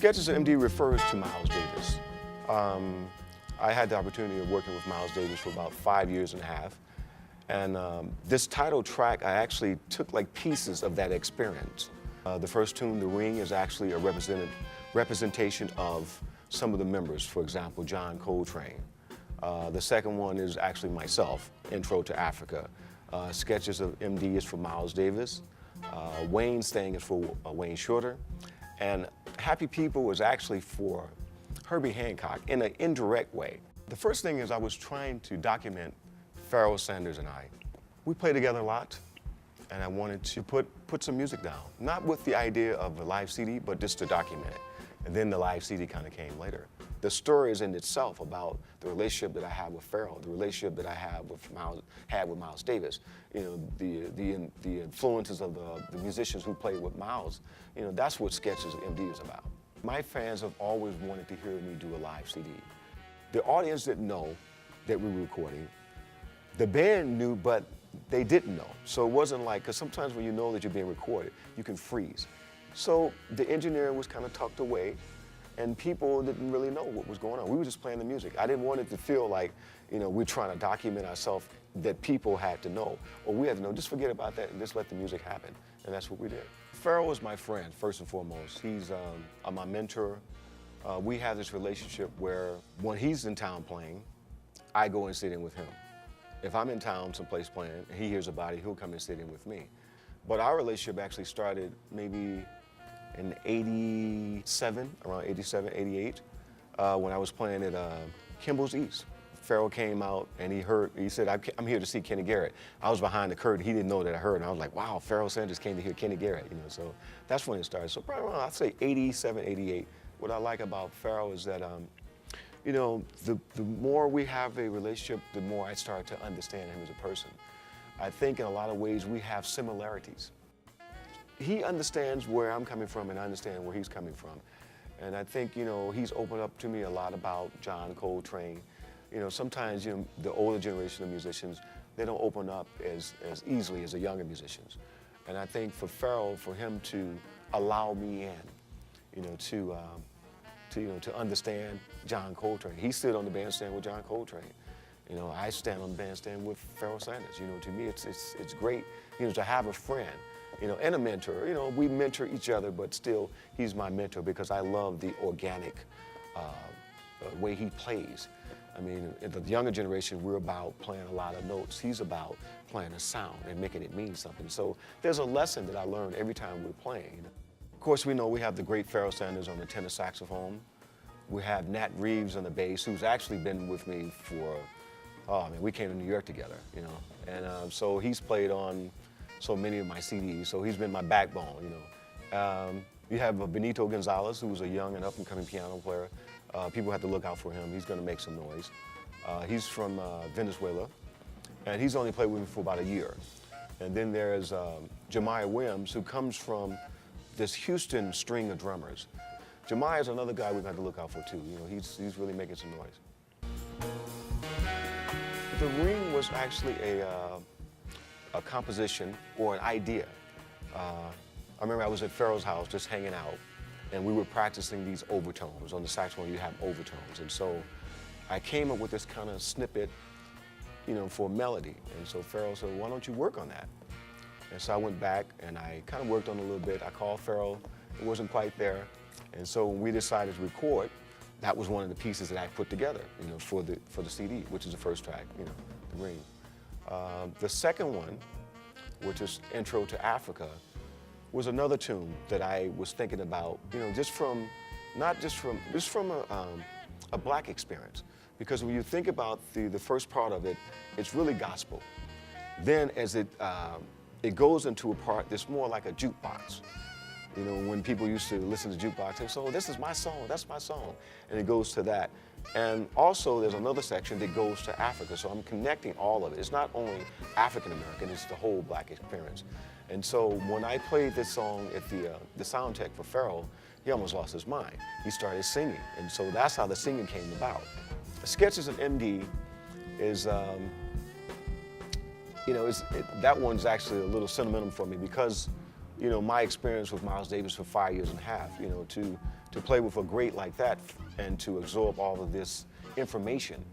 Sketches of MD refers to Miles Davis. I had the opportunity of working with Miles Davis for about 5 years and a half. And this title track, I actually took like pieces of that experience. The first tune, The Ring, is actually a representation of some of the members, for example, John Coltrane. The second one is actually myself, Intro to Africa. Sketches of MD is for Miles Davis. Wayne's Thing is for Wayne Shorter. And Happy People was actually for Herbie Hancock in an indirect way. The first thing is I was trying to document Pharoah Sanders and I. We played together a lot, and I wanted to put some music down. Not with the idea of a live CD, but just to document it. And then the live CD kind of came later. The story is in itself about the relationship that I have with Pharoah, the relationship that I have with Miles Davis. You know, the influences of the musicians who played with Miles. You know, that's what Sketches of MD is about. My fans have always wanted to hear me do a live CD. The audience didn't know that we were recording. The band knew, but they didn't know. So it wasn't like, because sometimes when you know that you're being recorded, you can freeze. So the engineer was kind of tucked away, and people didn't really know what was going on. We were just playing the music. I didn't want it to feel like, you know, we're trying to document ourselves, that people had to know, or we had to know. Just forget about that and just let the music happen. And that's what we did. Pharoah is my friend, first and foremost. He's my mentor. We have this relationship where when he's in town playing, I go and sit in with him. If I'm in town someplace playing and he hears about it, he'll come and sit in with me. But our relationship actually started maybe in '87, around '87, '88, when I was playing at Kimball's East. Pharoah came out and he said, I'm here to see Kenny Garrett. I was behind the curtain. He didn't know that I heard, and I was like, wow, Pharoah Sanders came to hear Kenny Garrett, you know, so that's when it started. So probably around, I'd say '87, '88. What I like about Pharoah is that, you know, the more we have a relationship, the more I start to understand him as a person. I think in a lot of ways we have similarities. He understands where I'm coming from and I understand where he's coming from. And I think, you know, he's opened up to me a lot about John Coltrane. You know, sometimes, you know, the older generation of musicians, they don't open up as easily as the younger musicians. And I think for Pharoah, for him to allow me in, you know, to understand John Coltrane. He stood on the bandstand with John Coltrane. You know, I stand on the bandstand with Pharoah Sanders. You know, to me, it's great, you know, to have a friend, you know, and a mentor. You know, we mentor each other, but still, he's my mentor because I love the organic way he plays. I mean, in the younger generation, we're about playing a lot of notes. He's about playing a sound and making it mean something. So there's a lesson that I learn every time we're playing. You know? Of course, we know we have the great Pharoah Sanders on the tenor saxophone. We have Nat Reeves on the bass, who's actually been with me for, oh man, we came to New York together, you know. And so he's played on so many of my CDs, so he's been my backbone, you know. You have Benito Gonzalez, who's a young and up-and-coming piano player. People have to look out for him. He's going to make some noise. He's from Venezuela, and he's only played with me for about a year. And then there's Jamire Williams, who comes from this Houston string of drummers. Jamire is another guy we've got to look out for too. You know, he's really making some noise. The Ring was actually a composition or an idea. I remember I was at Pharoah's house just hanging out, and we were practicing these overtones. On the saxophone, you have overtones. And so I came up with this kind of snippet, you know, for melody. And so Pharoah said, why don't you work on that? And so I went back and I kind of worked on it a little bit. I called Pharoah, it wasn't quite there. And so when we decided to record, that was one of the pieces that I put together, you know, for the CD, which is the first track, you know, The Ring. The second one, which is Intro to Africa, was another tune that I was thinking about, you know, just from a black experience. Because when you think about the first part of it, it's really gospel. Then as it goes into a part that's more like a jukebox. You know, when people used to listen to jukebox, they say, oh, this is my song, that's my song. And it goes to that. And also there's another section that goes to Africa. So I'm connecting all of it. It's not only African American, it's the whole black experience. And so when I played this song at the sound check for Pharoah, he almost lost his mind. He started singing. And so that's how the singing came about. Sketches of MD is, you know, that one's actually a little sentimental for me because, you know, my experience with Miles Davis for 5 years and a half, you know, to to play with a great like that and to absorb all of this information.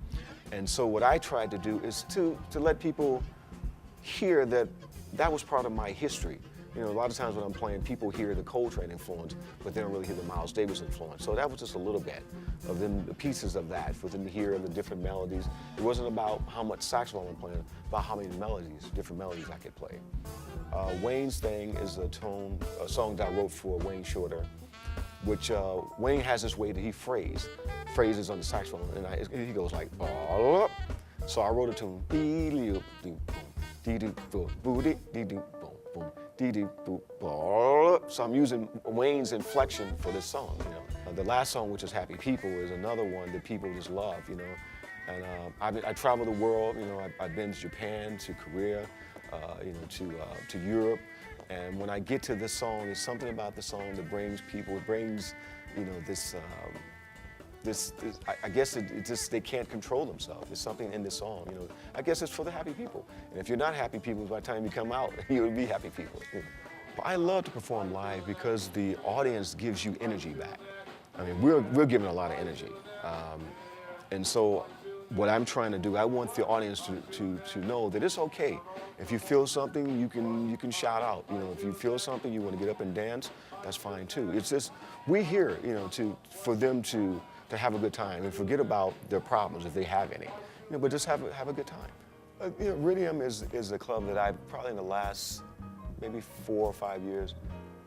And so what I tried to do is to let people hear that that was part of my history. You know, a lot of times when I'm playing, people hear the Coltrane influence, but they don't really hear the Miles Davis influence. So that was just a little bit of them, the pieces of that, for them to hear the different melodies. It wasn't about how much saxophone I'm playing, about how many melodies, different melodies I could play. Wayne's Thing is a song that I wrote for Wayne Shorter, which Wayne has this way that he phrases on the saxophone, and he goes like, oh. So I wrote a tune, so I'm using Wayne's inflection for this song, you know. The last song, which is Happy People, is another one that people just love, you know. And I travel the world, you know. I've been to Japan, to Korea, you know, to Europe. And when I get to this song, there's something about the song that brings people, it brings, you know, I guess it just, they can't control themselves. There's something in this song, you know. I guess it's for the happy people. And if you're not happy people, by the time you come out, you'll be happy people. You know. I love to perform live because the audience gives you energy back. I mean, we're given a lot of energy. And so what I'm trying to do, I want the audience to know that it's okay. If you feel something, you can shout out. You know, if you feel something, you want to get up and dance, that's fine too. It's just, we're here, you know, for them to have a good time and forget about their problems if they have any. You know, but just have a good time. You know, Iridium is a club that I've probably in the last maybe 4 or 5 years,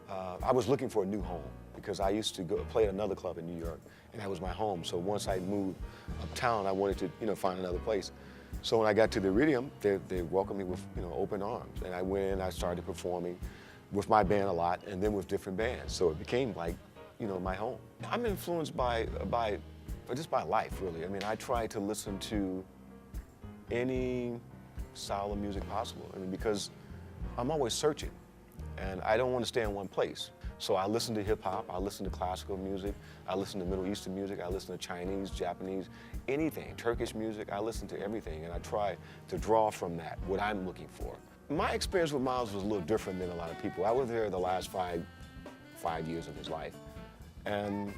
I was looking for a new home because I used to go play at another club in New York, and that was my home. So once I moved uptown, I wanted to, you know, find another place. So when I got to the Iridium, they welcomed me with, you know, open arms, and I went in, I started performing with my band a lot, and then with different bands. So it became like, you know, my home. I'm influenced by just by life, really. I mean, I try to listen to any style of music possible. I mean, because I'm always searching, and I don't want to stay in one place. So I listen to hip hop, I listen to classical music, I listen to Middle Eastern music, I listen to Chinese, Japanese, anything, Turkish music, I listen to everything, and I try to draw from that what I'm looking for. My experience with Miles was a little different than a lot of people. I was there the last five years of his life, and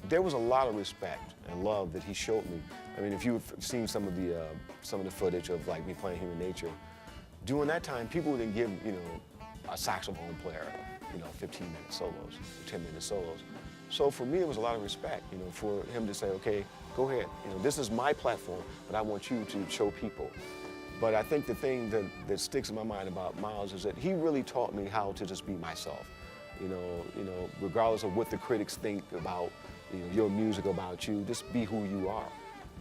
there was a lot of respect and love that he showed me. I mean, if you've seen some of the footage of like me playing Human Nature, during that time, people didn't give, you know, a saxophone player, you know, 15-minute solos, 10-minute solos. So for me, it was a lot of respect, you know, for him to say, okay, go ahead. You know, this is my platform, but I want you to show people. But I think the thing that sticks in my mind about Miles is that he really taught me how to just be myself. You know, regardless of what the critics think about, you know, your music, about you, just be who you are.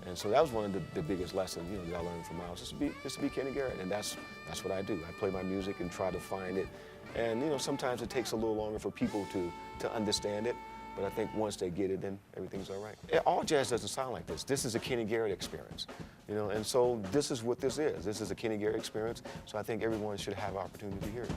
And so that was one of the biggest lessons, you know, that I learned from Miles, just to be Kenny Garrett, and that's what I do. I play my music and try to find it, and you know, sometimes it takes a little longer for people to understand it, but I think once they get it, then everything's all right. All jazz doesn't sound like this. This is a Kenny Garrett experience, you know, and so this is what this is. This is a Kenny Garrett experience, so I think everyone should have an opportunity to hear it.